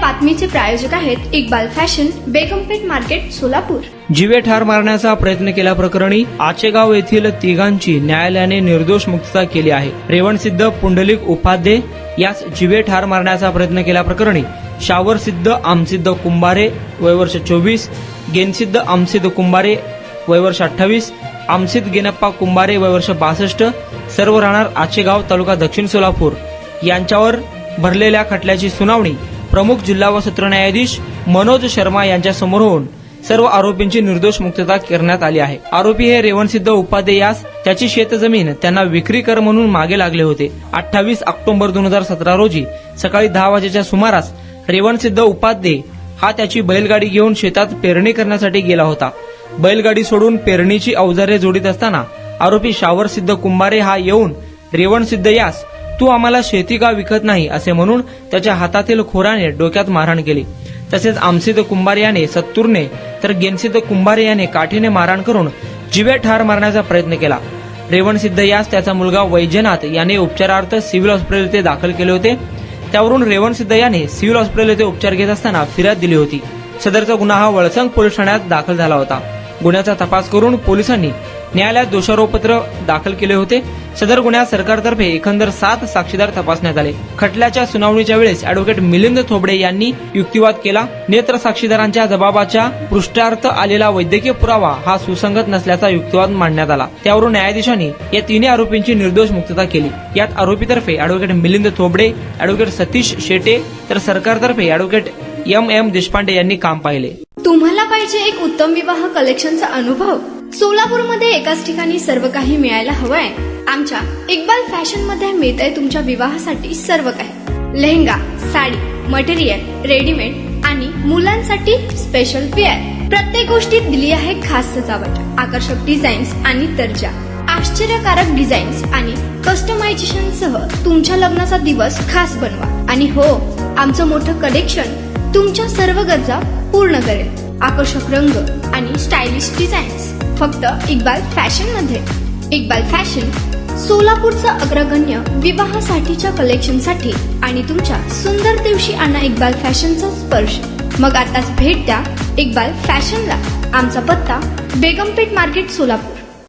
बातमीचे प्रायोजक आहेत Iqbal fashion, बेगमपेठ market, Solapur. जीवे ठार मारण्याचा प्रयत्न केल्याप्रकरणी आचेगाव येथील तिघांची न्यायालयाने निर्दोष मुक्तता केली आहे। रेवणसिद्ध पुंडलिक उपाध्ये यास जीवे ठार मारण्याचा प्रयत्न केल्याप्रकरणी शावरसिद्ध आमसिद्ध कुंभारे वयवर्ष 24, गेनसिद्ध आमसिद्ध कुंभारे वयवर्ष 28, आमसिद्ध गेनप्पा कुंभारे वयवर्ष 62 सर्व राहणार आचेगाव तालुका दक्षिण सोलापूर यांच्यावर भरलेल्या खटल्याची सुनावणी प्रमुख जिल्हा व सत्र न्यायाधीश मनोज शर्मा यांच्या समोर होऊन सर्व आरोपींची निर्दोष मुक्तता करण्यात आली आहे। आरोपी हे रेवणसिद्ध उपाध्ये यास त्याची शेतजमीन त्यांना विक्री कर म्हणून मागे लागले होते। 28 ऑक्टोबर 2017 रोजी सकाळी 10 वाजेच्या सुमारास रेवणसिद्ध उपाध्ये हा त्याची बैलगाडी घेऊन शेतात पेरणी करण्यासाठी गेला होता। बैलगाडी सोडून पेरणीची अवजारे जोडीत असताना आरोपी शावरसिद्ध कुंभारे हा येऊन रेवणसिद्ध यास तू आम्हाला शेती का विकत नाही असे म्हणून त्याच्या हातातील खोराने डोक्यात मारहाण केली। तसेच आमसिद्ध कुंभारे याने सत्तूरने तर गेनसिद्ध कुंभारे याने काठीने मारहाण करून जीवे ठार मारण्याचा प्रयत्न केला। रेवणसिद्ध यास त्याचा मुलगा वैजनाथ याने उपचारार्थ सिव्हिल हॉस्पिटल येथे दाखल केले होते। त्यावरून रेवणसिद्ध याने सिव्हिल हॉस्पिटल येथे उपचार घेत असताना फिर्याद दिली होती। सदरचा गुन्हा हा वळसंग पोलीस ठाण्यात दाखल झाला होता। गुन्ह्याचा तपास करून पोलिसांनी न्यायालयात दोषारोपपत्र दाखल केले होते। सदर गुन्ह्यात सरकारतर्फे एकंदर 7 साक्षीदार तपासण्यात आले। खटल्याच्या सुनावणीच्या वेळेस अॅडव्होकेट मिलिंद थोबडे यांनी युक्तिवाद केला। नेत्र साक्षीदारांच्या जबाबाच्या पृष्ठार्थ आलेला वैद्यकीय पुरावा हा सुसंगत नसल्याचा युक्तिवाद मांडण्यात आला। त्यावरून न्यायाधीशांनी या तिन्ही आरोपींची निर्दोष मुक्तता केली। यात आरोपीतर्फे अॅडव्होकेट मिलिंद थोबडे, अॅडव्होकेट सतीश शेटे तर सरकारतर्फे अॅडव्होकेट एम देशपांडे यांनी काम पाहिले। तुम्हाला पाहिजे एक उत्तम विवाह कलेक्शनचा अनुभव? सोलापूरमध्ये एकाच ठिकाणी सर्व काही मिळायला हवंय। आमच्या इक्बाल फॅशन मध्ये मिळतंय तुमच्या विवाहासाठी सर्व काही। लेहंगा, साडी, मटेरियल, रेडीमेड आणि मुलांसाठी स्पेशल वेअर। प्रत्येक गोष्टीत दिली आहे खास सजावट, आकर्षक डिझाईन्स आणि दर्जा, आश्चर्यकारक डिझाईन्स आणि कस्टमायझेशन सह तुमच्या लग्नाचा दिवस खास बनवा। आणि हो, आमचं मोठं कलेक्शन तुमच्या सर्व गरजा पूर्ण करेल। आकर्षक रंग आणि स्टायलिश डिझाईन्स फक्त इक्बाल फॅशन मध्ये। इक्बाल फॅशन सोलापूरचा अग्रगण्य विवाहासाठीच्या कलेक्शनसाठी आणि तुमच्या सुंदर दिवशी आणा इक्बाल फॅशनचा स्पर्श। मग आताच भेट द्या इक्बाल फॅशनला। आमचा पत्ता बेगमपेठ मार्केट, सोलापूर।